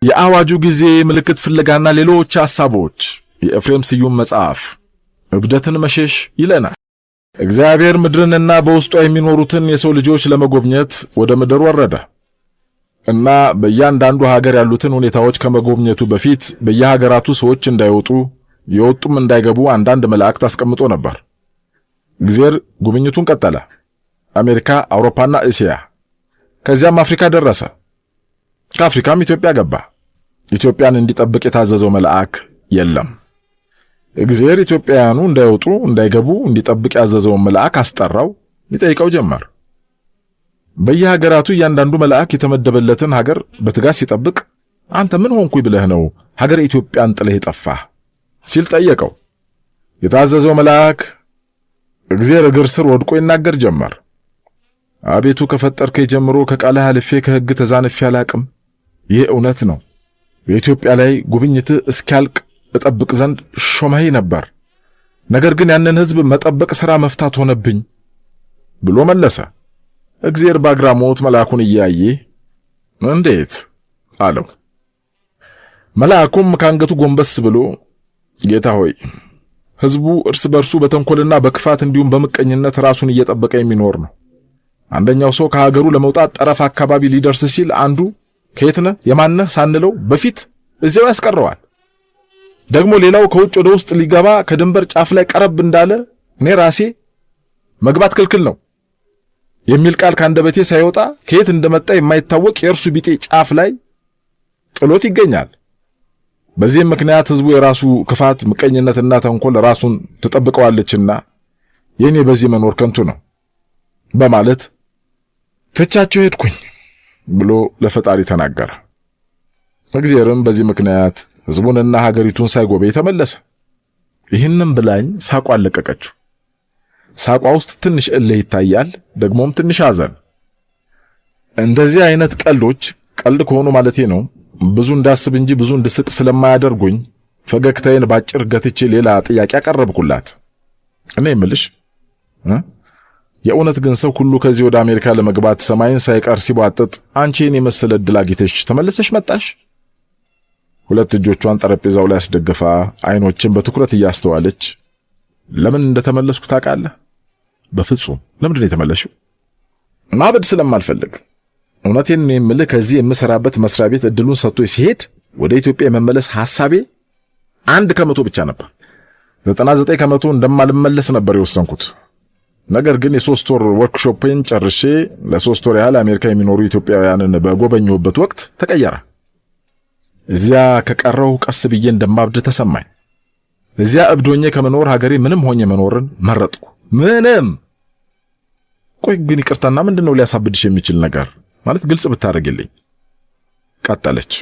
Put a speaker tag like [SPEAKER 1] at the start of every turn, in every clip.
[SPEAKER 1] የአዋጁ ጊዜ፣ ምልክት ፍለጋና ሌሎች ሐሳቦች። የኤፍሬም ስዩም መጽሐፍ እብደትን መሸሽ ይለናል። እግዚአብሔር ምድርንና በውስጧ የሚኖሩትን የሰው ልጆች ለመጎብኘት ወደ ምድር ወረደ እና በእያንዳንዱ ሀገር ያሉትን ሁኔታዎች ከመጎብኘቱ በፊት በየሀገራቱ ሰዎች እንዳይወጡ የወጡም እንዳይገቡ አንዳንድ መላእክት አስቀምጦ ነበር። እግዚአብሔር ጉብኝቱን ቀጠለ። አሜሪካ፣ አውሮፓና እስያ፣ ከዚያም አፍሪካ ደረሰ። ከአፍሪካም ኢትዮጵያ ገባ። ኢትዮጵያን እንዲጠብቅ የታዘዘው መልአክ የለም። እግዚአብሔር ኢትዮጵያውያኑ እንዳይወጡ እንዳይገቡ እንዲጠብቅ ያዘዘውን መልአክ አስጠራው። ይጠይቀው ጀመር። በየሀገራቱ እያንዳንዱ መልአክ የተመደበለትን ሀገር በትጋት ሲጠብቅ አንተ ምን ሆንኩኝ ብለህ ነው ሀገር ኢትዮጵያን ጥለህ የጠፋህ ሲል ጠየቀው። የታዘዘው መልአክ እግዚአብሔር እግር ስር ወድቆ ይናገር ጀመር። አቤቱ ከፈጠርከኝ ጀምሮ ከቃልህ አልፌ ከሕግ ተዛንፌ አላቅም። ይህ እውነት ነው። በኢትዮጵያ ላይ ጉብኝትህ እስኪያልቅ እጠብቅ ዘንድ ሾመኸኝ ነበር። ነገር ግን ያንን ሕዝብ መጠበቅ ሥራ መፍታት ሆነብኝ ብሎ መለሰ። እግዚአብሔር በአግራሞት መልአኩን እያየ እንዴት አለው። መልአኩም ከአንገቱ ጎንበስ ብሎ ጌታ ሆይ ሕዝቡ እርስ በርሱ በተንኮልና በክፋት እንዲሁም በምቀኝነት ራሱን እየጠበቀ የሚኖር ነው። አንደኛው ሰው ከሀገሩ ለመውጣት ጠረፍ አካባቢ ሊደርስ ሲል አንዱ ከየት ነህ የማነህ ሳንለው በፊት እዚያው ያስቀረዋል። ደግሞ ሌላው ከውጭ ወደ ውስጥ ሊገባ ከድንበር ጫፍ ላይ ቀረብ እንዳለ እኔ ራሴ መግባት ክልክል ነው የሚል ቃል ካንደበቴ ሳይወጣ ከየት እንደመጣ የማይታወቅ የእርሱ ቢጤ ጫፍ ላይ ጥሎት ይገኛል። በዚህም ምክንያት ሕዝቡ የራሱ ክፋት፣ ምቀኝነትና ተንኮል ራሱን ትጠብቀዋለችና የኔ በዚህ መኖር ከንቱ ነው በማለት ትቻቸው ሄድኩኝ ብሎ ለፈጣሪ ተናገረ። እግዚአብሔርም በዚህ ምክንያት ሕዝቡንና ሀገሪቱን ሳይጎበኝ ተመለሰ። ይህንም ብላኝ ሳቋ አለቀቀችው። ሳቋ ውስጥ ትንሽ እልህ ይታያል፣ ደግሞም ትንሽ ሐዘን። እንደዚህ አይነት ቀልዶች ቀልድ ከሆኑ ማለቴ ነው ብዙ እንዳስብ እንጂ ብዙ እንድስቅ ስለማያደርጉኝ ፈገግታዬን ባጭር ገትቼ ሌላ ጥያቄ አቀረብኩላት። እኔ የምልሽ የእውነት ግን ሰው ሁሉ ከዚህ ወደ አሜሪካ ለመግባት ሰማይን ሳይቀር ሲቧጥጥ አንቺን የመሰለ ዕድል አግኝተሽ ተመልሰሽ መጣሽ? ሁለት እጆቿን ጠረጴዛው ላይ አስደግፋ አይኖችን በትኩረት እያስተዋለች ለምን እንደተመለስኩ ታውቃለህ? በፍጹም። ለምንድን ነው የተመለሽው? ማበድ ስለማልፈልግ። እውነቴን ነው የምልህ፣ ከዚህ የምሰራበት መስሪያ ቤት እድሉን ሰጥቶ ሲሄድ ወደ ኢትዮጵያ የመመለስ ሐሳቤ 1% ብቻ ነበር። 99% እንደማልመለስ ነበር የወሰንኩት። ነገር ግን የ3 ወር ወርክሾፕን ጨርሼ ለ3 ወር ያህል አሜሪካ የሚኖሩ ኢትዮጵያውያንን በጎበኘሁበት ወቅት ተቀየረ። እዚያ ከቀረው ቀስ ብዬ እንደማብድ ተሰማኝ። እዚያ እብዶኜ ከመኖር ሀገሬ ምንም ሆኜ መኖርን መረጥኩ። ምንም። ቆይ ግን ይቅርታና ምንድነው ሊያሳብድሽ የሚችል ነገር ማለት ግልጽ ብታረግልኝ? ቀጠለች።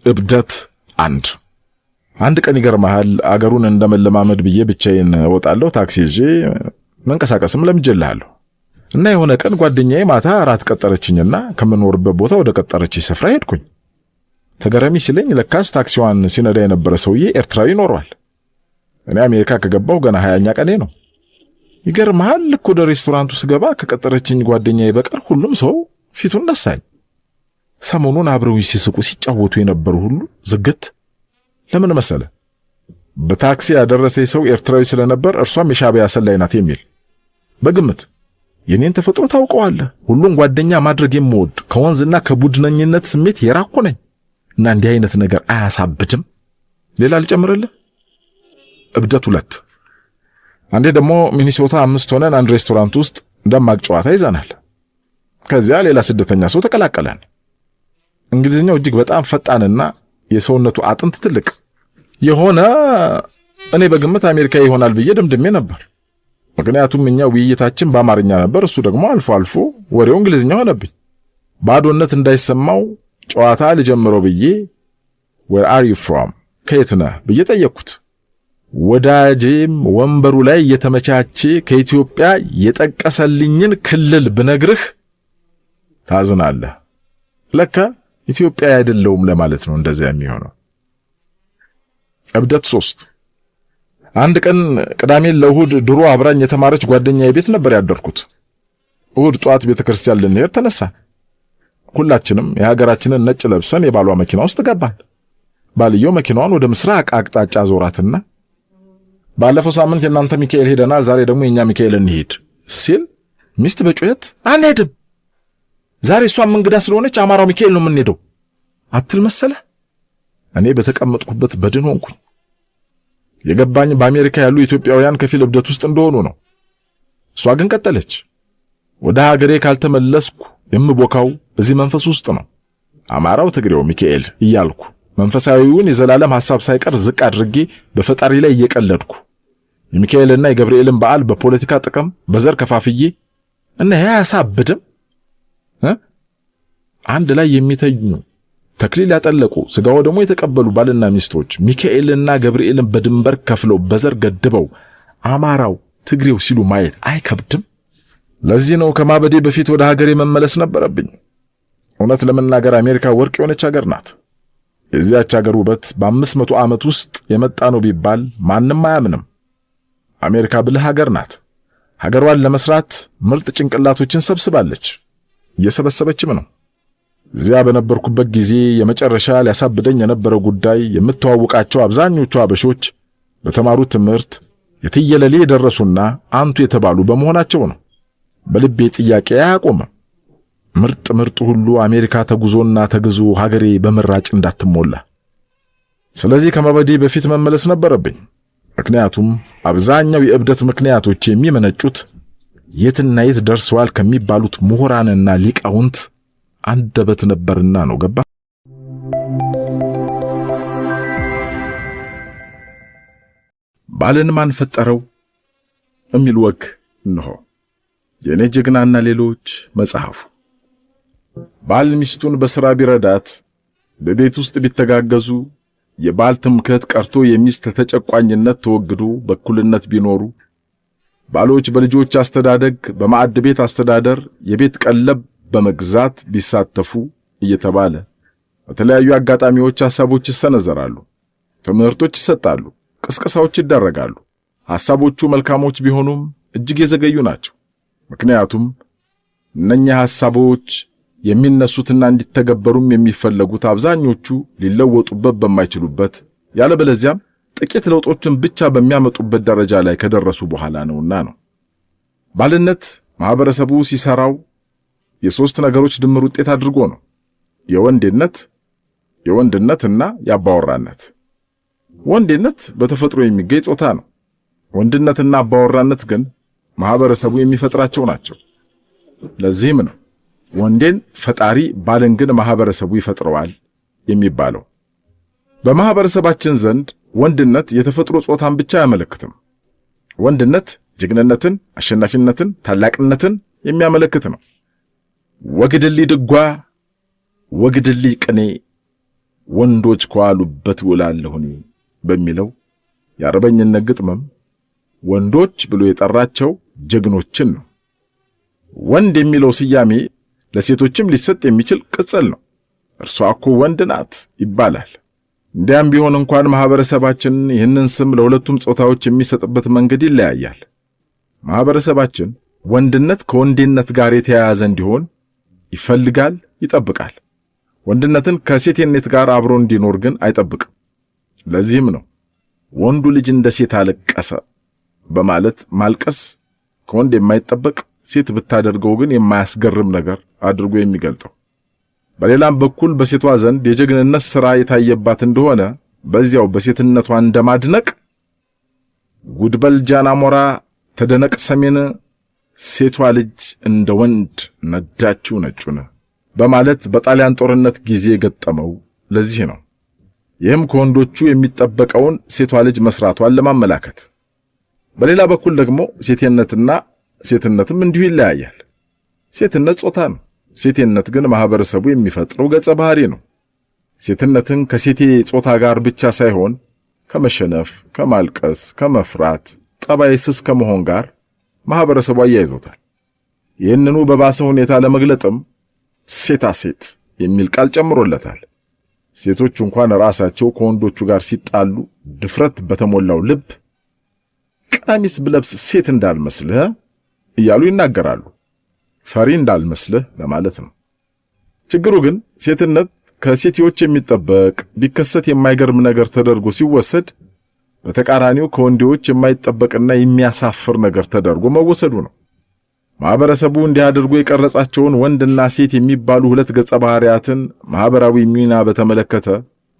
[SPEAKER 1] እብደት አንድ ቀን ይገርማል፣ አገሩን እንደመለማመድ ብዬ ብቻዬን ወጣለሁ። ታክሲ ይዤ መንቀሳቀስም ለምጄልሃለሁ እና የሆነ ቀን ጓደኛዬ ማታ ራት ቀጠረችኝና ከምኖርበት ቦታ ወደ ቀጠረችኝ ስፍራ ሄድኩኝ። ተገረሚ ሲለኝ ለካስ ታክሲዋን ሲነዳ የነበረ ሰውዬ ኤርትራዊ ኖሯል። እኔ አሜሪካ ከገባሁ ገና 20ኛ ቀኔ ነው። ይገርማል፣ ልክ ወደ ሬስቶራንቱ ስገባ ከቀጠረችኝ ጓደኛዬ በቀር ሁሉም ሰው ፊቱን ነሳኝ። ሰሞኑን አብረው ሲስቁ ሲጫወቱ የነበሩ ሁሉ ዝግት። ለምን መሰለ? በታክሲ ያደረሰኝ ሰው ኤርትራዊ ስለነበር እርሷም የሻዕቢያ ሰላይ ናት የሚል በግምት። የኔን ተፈጥሮ ታውቀዋለህ። ሁሉን ጓደኛ ማድረግ የምወድ ከወንዝና ከቡድነኝነት ስሜት የራኩ ነኝ እና እንዲህ አይነት ነገር አያሳብድም። ሌላ ልጨምርልህ? እብደት 2። አንዴ ደግሞ ሚኒሶታ 5 ሆነን አንድ ሬስቶራንት ውስጥ ደማቅ ጨዋታ ይዘናል። ከዚያ ሌላ ስደተኛ ሰው ተቀላቀለን። እንግሊዝኛው እጅግ በጣም ፈጣንና የሰውነቱ አጥንት ትልቅ የሆነ እኔ በግምት አሜሪካዊ ይሆናል ብዬ ደምድሜ ነበር። ምክንያቱም እኛ ውይይታችን በአማርኛ ነበር፣ እሱ ደግሞ አልፎ አልፎ ወሬው እንግሊዝኛ ሆነብኝ። ባዶነት እንዳይሰማው ጨዋታ ልጀምረው ብዬ where are you from ከየት ነህ ብዬ ጠየቅኩት። ወዳጄም ወንበሩ ላይ የተመቻቸ ከኢትዮጵያ የጠቀሰልኝን ክልል ብነግርህ ታዝናለህ። ለካ ኢትዮጵያ አይደለውም ለማለት ነው እንደዚያ የሚሆነው። እብደት 3። አንድ ቀን ቅዳሜን ለእሁድ ድሮ አብራኝ የተማረች ጓደኛዬ ቤት ነበር ያደርኩት። እሁድ ጧት ቤተክርስቲያን ልንሄድ ተነሳ። ሁላችንም የሀገራችንን ነጭ ለብሰን የባሏ መኪና ውስጥ ገባን። ባልየው መኪናዋን ወደ ምስራቅ አቅጣጫ ዞራትና ባለፈው ሳምንት የእናንተ ሚካኤል ሄደናል፣ ዛሬ ደግሞ የኛ ሚካኤል እንሂድ ሲል ሚስት በጩኸት አንሄድም፣ ዛሬ እሷም እንግዳ ስለሆነች አማራው ሚካኤል ነው የምንሄደው አትል መሰለህ። እኔ በተቀመጥኩበት በድን ሆንኩኝ። የገባኝ በአሜሪካ ያሉ ኢትዮጵያውያን ከፊል እብደት ውስጥ እንደሆኑ ነው። እሷ ግን ቀጠለች። ወደ ሀገሬ ካልተመለስኩ የምቦካው እዚህ መንፈስ ውስጥ ነው፣ አማራው ትግሬው ሚካኤል እያልኩ መንፈሳዊውን የዘላለም ሐሳብ ሳይቀር ዝቅ አድርጌ በፈጣሪ ላይ እየቀለድኩ የሚካኤልና የገብርኤልን በዓል በፖለቲካ ጥቅም በዘር ከፋፍዬ እና ያሳብድም አንድ ላይ የሚተኙ ተክሊል ያጠለቁ ስጋው ደግሞ የተቀበሉ ባልና ሚስቶች ሚካኤልና ገብርኤልን በድንበር ከፍለው በዘር ገድበው አማራው ትግሬው ሲሉ ማየት አይከብድም? ለዚህ ነው ከማበዴ በፊት ወደ ሀገሬ መመለስ ነበረብኝ። እውነት ለመናገር አሜሪካ ወርቅ የሆነች ሀገር ናት። የዚያች ሀገር ውበት በ500 ዓመት ውስጥ የመጣ ነው ቢባል ማንም አያምንም። አሜሪካ ብልህ ሀገር ናት። ሀገሯን ለመስራት ምርጥ ጭንቅላቶችን ሰብስባለች፣ እየሰበሰበችም ነው። እዚያ በነበርኩበት ጊዜ የመጨረሻ ሊያሳብደኝ የነበረው ጉዳይ የምተዋወቃቸው አብዛኞቹ አበሾች በተማሩት ትምህርት የትየለሌ የደረሱና አንቱ የተባሉ በመሆናቸው ነው። በልቤ ጥያቄ አያቆምም። ምርጥ ሁሉ አሜሪካ ተጉዞና ተግዞ ሀገሬ በመራጭ እንዳትሞላ። ስለዚህ ከመበዴ በፊት መመለስ ነበረብኝ። ምክንያቱም አብዛኛው የእብደት ምክንያቶች የሚመነጩት የትና የት ደርሰዋል ከሚባሉት ምሁራንና ሊቃውንት አንደበት ነበርና ነው። ገባ? ባልን ማን ፈጠረው የሚል ወግ እንሆ። የኔ ጀግናና ሌሎች መጽሐፉ። ባል ሚስቱን በሥራ ቢረዳት፣ በቤት ውስጥ ቢተጋገዙ፣ የባል ትምክህት ቀርቶ የሚስት ተጨቋኝነት ተወግዶ በእኩልነት ቢኖሩ፣ ባሎች በልጆች አስተዳደግ፣ በማዕድ ቤት አስተዳደር፣ የቤት ቀለብ በመግዛት ቢሳተፉ እየተባለ በተለያዩ አጋጣሚዎች ሐሳቦች ይሰነዘራሉ፣ ትምህርቶች ይሰጣሉ፣ ቅስቀሳዎች ይደረጋሉ። ሐሳቦቹ መልካሞች ቢሆኑም እጅግ የዘገዩ ናቸው። ምክንያቱም እነኛ ሐሳቦች የሚነሱትና እንዲተገበሩም የሚፈለጉት አብዛኞቹ ሊለወጡበት በማይችሉበት ያለበለዚያም ጥቂት ለውጦችን ብቻ በሚያመጡበት ደረጃ ላይ ከደረሱ በኋላ ነውና ነው። ባልነት ማህበረሰቡ ሲሰራው የሶስት ነገሮች ድምር ውጤት አድርጎ ነው። የወንድነትና የአባወራነት። ወንድነት በተፈጥሮ የሚገኝ ጾታ ነው። ወንድነትና አባወራነት ግን ማህበረሰቡ የሚፈጥራቸው ናቸው። ለዚህም ነው ወንዴን ፈጣሪ ባልን ግን ማህበረሰቡ ይፈጥረዋል የሚባለው። በማህበረሰባችን ዘንድ ወንድነት የተፈጥሮ ጾታን ብቻ አያመለክትም። ወንድነት ጀግንነትን፣ አሸናፊነትን፣ ታላቅነትን የሚያመለክት ነው። ወግድሊ ድጓ፣ ወግድሊ ቅኔ፣ ወንዶች ከዋሉበት ውላለሁኝ በሚለው የአርበኝነት ግጥምም ወንዶች ብሎ የጠራቸው ጀግኖችን ነው። ወንድ የሚለው ስያሜ ለሴቶችም ሊሰጥ የሚችል ቅጽል ነው። እርሷ እኮ ወንድ ናት ይባላል። እንዲያም ቢሆን እንኳን ማህበረሰባችን ይህንን ስም ለሁለቱም ጾታዎች የሚሰጥበት መንገድ ይለያያል። ማህበረሰባችን ወንድነት ከወንዴነት ጋር የተያያዘ እንዲሆን ይፈልጋል፣ ይጠብቃል። ወንድነትን ከሴቴነት ጋር አብሮ እንዲኖር ግን አይጠብቅም። ለዚህም ነው ወንዱ ልጅ እንደ ሴት አለቀሰ በማለት ማልቀስ ከወንድ የማይጠበቅ ሴት ብታደርገው ግን የማያስገርም ነገር አድርጎ የሚገልጠው። በሌላም በኩል በሴቷ ዘንድ የጀግንነት ሥራ የታየባት እንደሆነ በዚያው በሴትነቷ እንደማድነቅ ጉድበል ጃናሞራ ተደነቅ ሰሜን ሴቷ ልጅ እንደ ወንድ ነዳችው ነጩን በማለት በጣሊያን ጦርነት ጊዜ የገጠመው ለዚህ ነው። ይህም ከወንዶቹ የሚጠበቀውን ሴቷ ልጅ መስራቷን ለማመላከት። በሌላ በኩል ደግሞ ሴትነትና ሴትነትም እንዲሁ ይለያያል። ሴትነት ጾታ ነው። ሴትነት ግን ማህበረሰቡ የሚፈጥረው ገጸ ባህሪ ነው። ሴትነትን ከሴቴ ጾታ ጋር ብቻ ሳይሆን ከመሸነፍ፣ ከማልቀስ፣ ከመፍራት፣ ጠባይ ስስ ከመሆን ጋር ማህበረሰቡ አያይዞታል። ይህንኑ በባሰ ሁኔታ ለመግለጥም ሴታ ሴት የሚል ቃል ጨምሮለታል። ሴቶች እንኳን ራሳቸው ከወንዶቹ ጋር ሲጣሉ ድፍረት በተሞላው ልብ ቀሚስ ብለብስ ሴት እንዳልመስልህ እያሉ ይናገራሉ። ፈሪ እንዳልመስልህ ለማለት ነው። ችግሩ ግን ሴትነት ከሴቶች የሚጠበቅ ቢከሰት የማይገርም ነገር ተደርጎ ሲወሰድ በተቃራኒው ከወንዶች የማይጠበቅና የሚያሳፍር ነገር ተደርጎ መወሰዱ ነው። ማህበረሰቡ እንዲያደርጉ የቀረጻቸውን ወንድና ሴት የሚባሉ ሁለት ገጸ ባህሪያትን ማህበራዊ ሚና በተመለከተ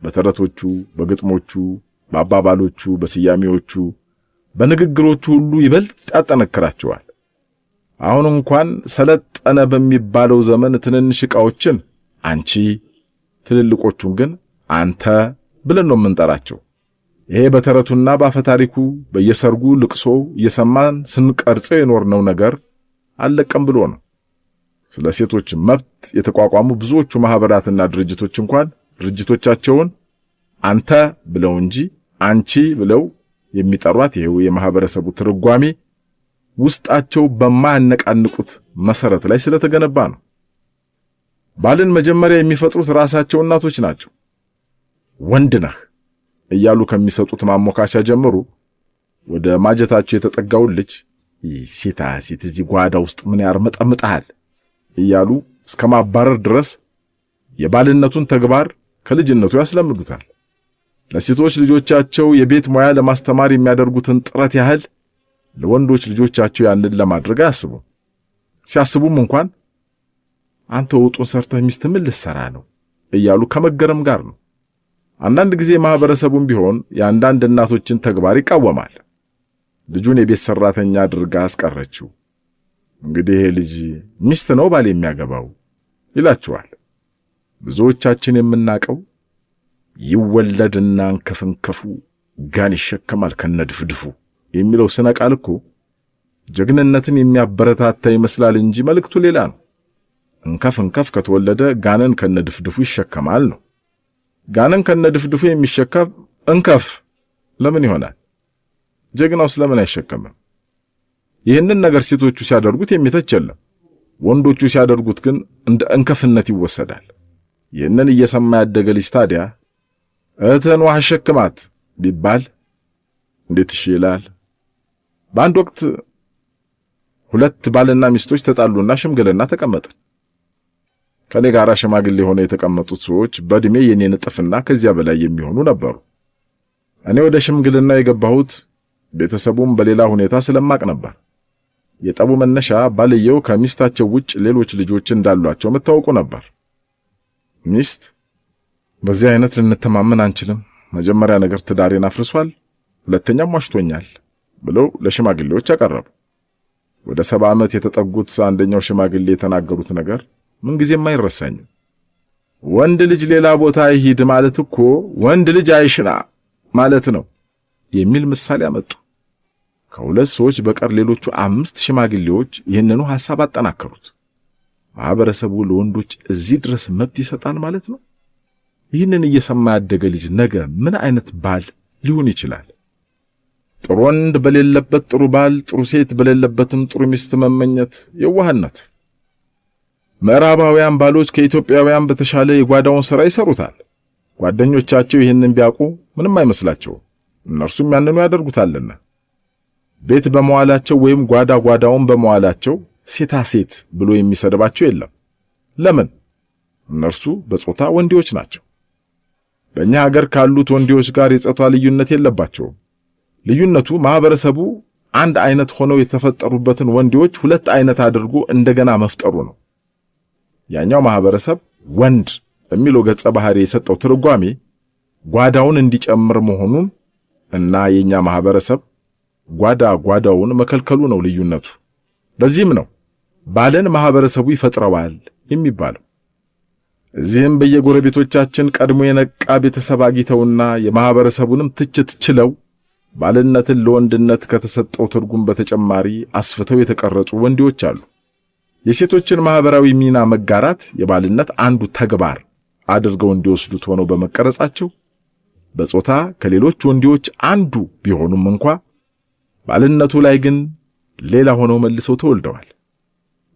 [SPEAKER 1] በተረቶቹ፣ በግጥሞቹ፣ በአባባሎቹ፣ በስያሜዎቹ፣ በንግግሮቹ ሁሉ ይበልጥ ያጠነክራቸዋል። አሁን እንኳን ሰለጠነ በሚባለው ዘመን ትንንሽ ዕቃዎችን አንቺ፣ ትልልቆቹን ግን አንተ ብለን ነው የምንጠራቸው። ይሄ በተረቱና በአፈታሪኩ በየሰርጉ ልቅሶ እየሰማን ስንቀርጸው የኖርነው ነገር አለቀም ብሎ ነው። ስለ ሴቶች መብት የተቋቋሙ ብዙዎቹ ማህበራትና ድርጅቶች እንኳን ድርጅቶቻቸውን አንተ ብለው እንጂ አንቺ ብለው የሚጠሯት ይሄው የማህበረሰቡ ትርጓሜ ውስጣቸው በማያነቃንቁት መሰረት ላይ ስለተገነባ ነው። ባልን መጀመሪያ የሚፈጥሩት ራሳቸው እናቶች ናቸው። ወንድ ነህ እያሉ ከሚሰጡት ማሞካሻ ጀምሮ ወደ ማጀታቸው የተጠጋውን ልጅ ሴት እዚህ ጓዳ ውስጥ ምን ያርመጠምጣል እያሉ እስከ ማባረር ድረስ የባልነቱን ተግባር ከልጅነቱ ያስለምዱታል። ለሴቶች ልጆቻቸው የቤት ሙያ ለማስተማር የሚያደርጉትን ጥረት ያህል ለወንዶች ልጆቻቸው ያንን ለማድረግ አያስቡም። ሲያስቡም እንኳን አንተ ወጡን ሰርተህ ሚስት ምን ልትሰራ ነው እያሉ ከመገረም ጋር ነው። አንዳንድ ጊዜ ማህበረሰቡም ቢሆን የአንዳንድ እናቶችን ተግባር ይቃወማል። ልጁን የቤት ሰራተኛ አድርጋ አስቀረችው፣ እንግዲህ ይሄ ልጅ ሚስት ነው ባል የሚያገባው ይላቸዋል። ብዙዎቻችን የምናቀው ይወለድና እንከፍንከፉ ጋን ይሸከማል ከነድፍድፉ የሚለው ስነ ቃል እኮ ጀግንነትን የሚያበረታታ ይመስላል እንጂ መልእክቱ ሌላ ነው። እንከፍንከፍ ከተወለደ ጋንን ከነድፍድፉ ይሸከማል ነው። ጋንን ከነድፍድፉ የሚሸከም እንከፍ ለምን ይሆናል? ጀግናው ስለምን አይሸከምም? ይህንን ነገር ሴቶቹ ሲያደርጉት የሚተች የለም። ወንዶቹ ሲያደርጉት ግን እንደ እንከፍነት ይወሰዳል። ይህንን እየሰማ ያደገ ልጅ ታዲያ እህትን ውሃ ሸክማት ቢባል እንዴት ይላል? በአንድ ወቅት ሁለት ባልና ሚስቶች ተጣሉና ሽምግልና ተቀመጥን። ከኔ ጋር ሽማግሌ ሆነው የተቀመጡት ሰዎች በእድሜ የኔን እጥፍና ከዚያ በላይ የሚሆኑ ነበሩ። እኔ ወደ ሽምግልና የገባሁት ቤተሰቡም በሌላ ሁኔታ ስለማቅ ነበር። የጠቡ መነሻ ባልየው ከሚስታቸው ውጭ ሌሎች ልጆች እንዳሏቸው መታወቁ ነበር። ሚስት በዚህ አይነት ልንተማመን አንችልም፣ መጀመሪያ ነገር ትዳሬን አፍርሷል፣ ሁለተኛም ዋሽቶኛል ብለው ለሽማግሌዎች አቀረቡ። ወደ 70 ዓመት የተጠጉት አንደኛው ሽማግሌ የተናገሩት ነገር ምንጊዜም አይረሳኝም። ወንድ ልጅ ሌላ ቦታ ይሂድ ማለት እኮ ወንድ ልጅ አይሽና ማለት ነው የሚል ምሳሌ አመጡ። ከሁለት ሰዎች በቀር ሌሎቹ 5 ሽማግሌዎች ይህንኑ ሐሳብ አጠናከሩት። ማህበረሰቡ ለወንዶች እዚህ ድረስ መብት ይሰጣል ማለት ነው። ይህንን እየሰማ ያደገ ልጅ ነገ ምን አይነት ባል ሊሆን ይችላል? ጥሩ ወንድ በሌለበት ጥሩ ባል፣ ጥሩ ሴት በሌለበትም ጥሩ ሚስት መመኘት የዋህነት። ምዕራባውያን ባሎች ከኢትዮጵያውያን በተሻለ የጓዳውን ሥራ ይሰሩታል። ጓደኞቻቸው ይህንን ቢያውቁ ምንም አይመስላቸውም፣ እነርሱም ያንኑ ያደርጉታልና። ቤት በመዋላቸው ወይም ጓዳውን በመዋላቸው ሴታ ሴት ብሎ የሚሰድባቸው የለም። ለምን? እነርሱ በጾታ ወንዶች ናቸው። በእኛ ሀገር ካሉት ወንዶች ጋር የጾታ ልዩነት የለባቸውም። ልዩነቱ ማህበረሰቡ አንድ አይነት ሆነው የተፈጠሩበትን ወንዶች ሁለት አይነት አድርጎ እንደገና መፍጠሩ ነው። ያኛው ማህበረሰብ ወንድ በሚለው ገጸ ባህሪ የሰጠው ትርጓሜ ጓዳውን እንዲጨምር መሆኑን እና የኛ ማህበረሰብ ጓዳውን መከልከሉ ነው ልዩነቱ። ለዚህም ነው ባልን ማህበረሰቡ ይፈጥረዋል የሚባለው። እዚህም በየጎረቤቶቻችን ቀድሞ የነቃ ቤተሰብ አግኝተውና የማህበረሰቡንም ትችት ችለው ባልነትን ለወንድነት ከተሰጠው ትርጉም በተጨማሪ አስፍተው የተቀረጹ ወንዶች አሉ። የሴቶችን ማህበራዊ ሚና መጋራት የባልነት አንዱ ተግባር አድርገው እንዲወስዱት ሆነው በመቀረጻቸው በጾታ ከሌሎች ወንዶች አንዱ ቢሆኑም እንኳ ባልነቱ ላይ ግን ሌላ ሆነው መልሰው ተወልደዋል።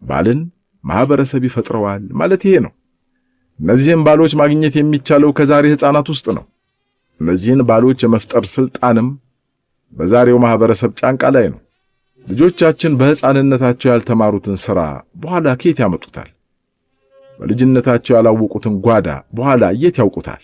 [SPEAKER 1] ባልን ማህበረሰብ ይፈጥረዋል ማለት ይሄ ነው። እነዚህን ባሎች ማግኘት የሚቻለው ከዛሬ ሕፃናት ውስጥ ነው። እነዚህን ባሎች የመፍጠር ስልጣንም በዛሬው ማህበረሰብ ጫንቃ ላይ ነው። ልጆቻችን በሕፃንነታቸው ያልተማሩትን ሥራ በኋላ ከየት ያመጡታል? በልጅነታቸው ያላወቁትን ጓዳ በኋላ የት ያውቁታል?